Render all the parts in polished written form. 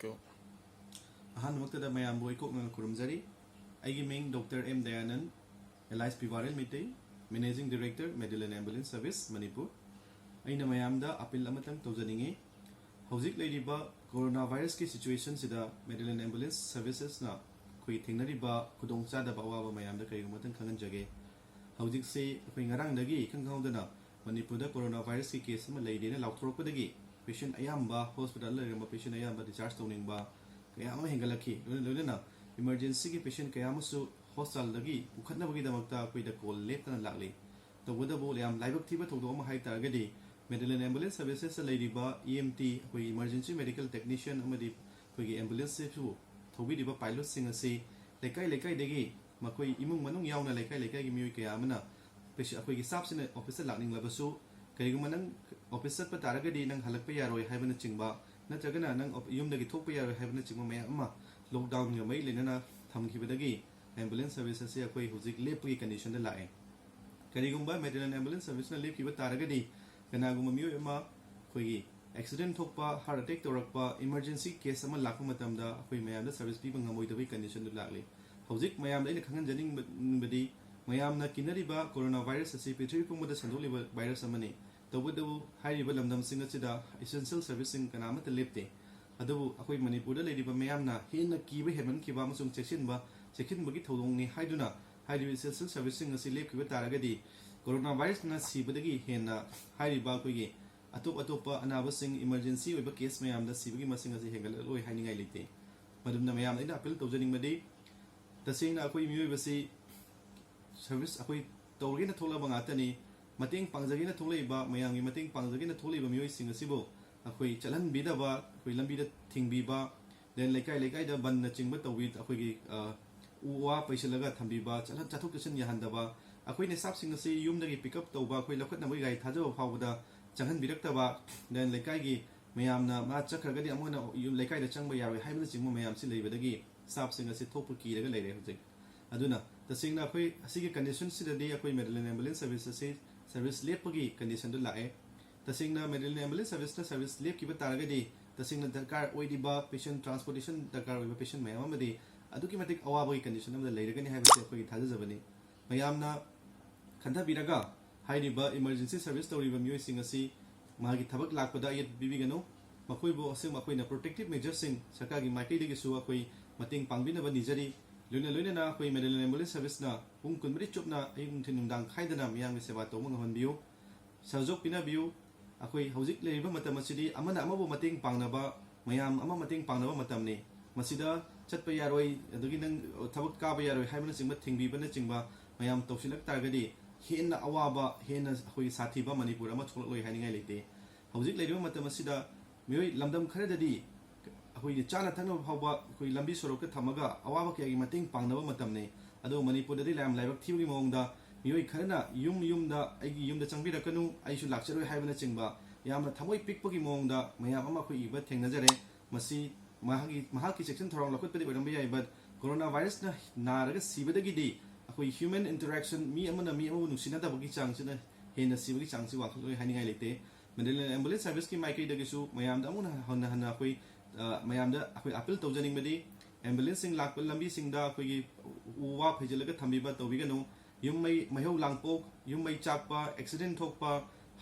Go. अहानमक्तदा मयाम बोइकोकना खुरुमजरी आइगी मिंग डॉक्टर एम दयानंद एलाइस पिवारेल मिटे मैनेजिंग डायरेक्टर मेडिलन एम्बुलेंस सर्विस मणिपुर अइना मयामदा अपील अमतंग तौजनिंगे हौजिक लेरिबा कोरोना वायरस की सिचुएशन सिदा मेडिलन एम्बुलेंस सर्विसेस ना कोई थेंगनरिबा खुदोंचादबा अवाबा मयामदा करिगुमतंग खंगनजगे हौजिक से अखोई ngarangdagi खंगहाउदना मणिपुरदा कोरोना वायरस की केस अमा लेरिना लाउथोरकपदगी पेशेंट अयाम्बा हॉस्पिटल लेरंबा पेशेंट अयाम्बा डिस्चार्ज तौनिंगबा कया अमा हेंगलखी लोइना इमरजेंसी की पेशेंट कया अमसु हॉस्पिटल दगी उखतनबगी दमकता अखोइदा कॉल लेतना लागली तौबदबो याम लाइबक थीबा थौदो अमा हाइ तारगदी मेडिलन एम्बुलेंस सर्विसेस लेरिबा EMT अखोइ इमरजेंसी मेडिकल टेक्नीशियन अमदि अखोइगी एम्बुलेंस से थौबिदिबा पाइलट सिंग असि लेकाइ लेकाइ दगी मखोइ इमुंग मनुंग यावना लेकाइ लेकाइ गी मियोइ कया अमना पेशेंट अखोइगी स्टाफसिने ऑफिस लानिंगलबसु करिगुमा नंग ऑफिस चटपा तारगदी नंग हलकपा यारोय हाइबना चिंगबा नत्रगना नंग युमदगी थोकपा यारोय हाइबना चिंगबा मया अमा लॉकडाउन ग मै लेना थमखिबदगी एम्बुलेंस सर्विस से अखोइ हुजिक लेपगी कंडीशन द लाए करिगुमा मेडिलन एम्बुलेंस सर्विस ना लेपखिबा तारगदी कनागुमा मियोय अमा अखोइगी एक्सीडेंट थोकपा हार्ट अटैक तौरकपा इमरजेंसी केस अमा लाकपा मतमदा अखोइ मयामदा सर्विस पीबा ngमोइदबी कंडीशन द लागले हौजिक मयामदा इन खंगनजनिंगबदी मयामना किनरिबा कोरोना वायरस असि पृथ्वी पुंबदा संदोलिबा वायरस अमनि तौबदबु हाइरिबा लमदम सिंग असिदा एसेंशियल सर्विसिंग कनामत लेपते अदबु अखोइ मणिपुरदा लेरिबा मयामना हेन कीबा हेमन किबा अमसुंग चेक्सिनबगी थौदोंगनि हाइदुना हाइरिबा एसेंशियल सर्विसिंग असि लेपखिबा तारगदी कोरोना वायरस ना सिबदगी हेना हाइरिबा अखोइगी अतोप अतोपा अनाबसिंग इमरजेंसी ओइबा केस मयामदा सिबगी मसिंग असि हेंगललोय हाइनिंगाइ लेते मदुमना मयामना इन अपील तौजनिंगबदी तसेंगना अखोइ मियोइबसि सर्विस अखोइ तौरगेना थोलबा ngaतनी मतेंग पांगजगेना थोलैबा मयामगी मतेंग पांगजगेना थोलैबा मियोइसिंग असिबो अखोइ चलहनबिदबा अखोइ लंबिदा थिंगबिबा देन लेकाइ लेकाइदा बन्ना चिंगबा तौबि अखोइगी उवा पैसलगा थंबिबा चलहन चाथोक चसन याहनदबा अखोइने साबसिंग असि युमदगी पिकअप तौबा अखोइ लखतनबै गाइ थाजबा फावबदा चंगहनबिरक्तबा देन लेकाइगी मयामना मा चखरगदी अमोना युम लेकाइदा चंगबा यारोय हाइबना चिंगबा मयामसि लेबदगी साबसिंग असि थोकपु कीरगा लेरे हुजै अदुना तसिंगना अखोइ असिगी कंडीशन सिददी अखोइ मेडिलन एम्बुलेंस सर्विस असि सर्विस लेपगी कंडीशन दु लाए तसिंगना मेडिलन एम्बुलेंस सर्विस ना सर्विस लेपकिबा तारगदी तसिंगना दरकार ओइदिबा पेशेंट ट्रांसपोर्टेशन दरकार ओइबा पेशेंट मयाम अमदि अदुकी मतिक अवाबगी कंडीशन अमदा लेरगनि हाइबसे अखोइ थाजजबनि मयामना खंथबिरगा हाइरिबा इमरजेंसी सर्विस तौरिबा मियोइसिंग असि मागी थबक लाकपदा यत बिबिगनो मखोइबो असिंग मखोइना प्रोटेक्टिव मेजर्सिंग सरकारगी माइकैदगिसु अखोइ मतिंग पांगबिनबा निजरी लोइना अखोइ मेडिलन एम्बुलेंस सर्विस ना पुंग कुनबरी चुपना अयुंथिन नुंदांग खाइदना मियांगी सेवा तौबा ngahonbiu सहयोग पिनाबिu अखोइ हौजिक लेरिबा मतम असिदि अमना अमबो मतिंग पांगनबा मयाम अमा मतिंग पांगनबा मतमने मसिदा चटपा यारोय अदुगी नंग थबक काबा यारोय हाइबना चिंगबा थिंगबिबना चिंगबा मयाम तौसिलक तारगदी हेन अवाबा हेन अखोइ साथीबा मणिपुर अमा थोललोय हाइनिंगाइ लेते हौजिक लेरिबा मतम असिदा मियोइ लमदम खरददी अखोइ चाना थंगना फावबा अखोइ लंबी सोरोक थमगा अवाबा कयागी मतिंग पांगनबा मतमने अदो मणिपुरददी लाम लाइबक थीबगी मओंगदा मियोइ खरना युमदा आइगी युमदा चंगबिरकनु आइसु लाक्चरोय हाइबना चिंगबा यामना थमोइ पिकपगी मओंगदा मयाम अमा अखोइ इबा थेंगनजरे मसी महाकी सेक्शन थोरंग लखतपदि ओरंबा याइ बट कोरोना वायरस ना नारगा सिबदगिदी अखोइ ह्यूमन इंटरैक्शन मी अमना मी अमबु नुसिनादबगी चांगसिना हेना सिबगी चांगसि वाखलोय हाइनिंगाइ लेते मेडिलन एम्बुलेंस सर्विस की माइकैदगिसु मयामदा अमुना हन्ना अखोइ मयामदा अखोइ अपील तौजनिंगबदी एम्बुलेंस सिंग लाकपा लंबी सिंगदा अखोइगी उवा फैजलगा थंबिबा तौबिगनु युममै महौ लांगपोक युममै चाकपा एक्सीडेंट थोकपा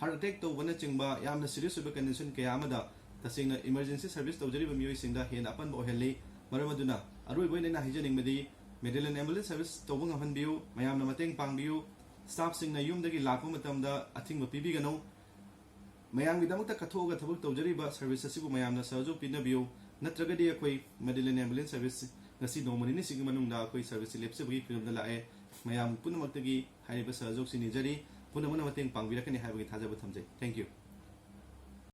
हार्ट अटैक तौबना चिंगबा यामना सीरियस ओइबा कंडीशन कया अमदा तसिंगना इमरजेंसी सर्विस तौजरिबा मियोइसिंगदा हेन अपन ओहेल्ली मरमदुना अरोइबोइना हाइजनिंगबदी मेडिलन एम्बुलेंस सर्विस तौबा ngahonbiu मयामना मतेंग पांगबिu स्टाफ सिंगना युमदगी लाकपा मतमदा अथिंगबा पिबिगनु मयांगीदमकता कथोगा थबक तौजरिबा सर्विस असिबु मयामना सहयोग पिनाबिu नत्रगदी अखोइ मेडिलन एम्बुलेंस सर्विस ngasi नोमनिनि सिगी मनुंगदा अखोइ सर्विस लेपसेबगी फिल्मदा लाए मयाम पुनमक्तगी हाइरिबा सहयोग सिनिजरी पुनमना मतेंग पांगबिरकनि हाइबगी थाजबा थमजै थैंक यू।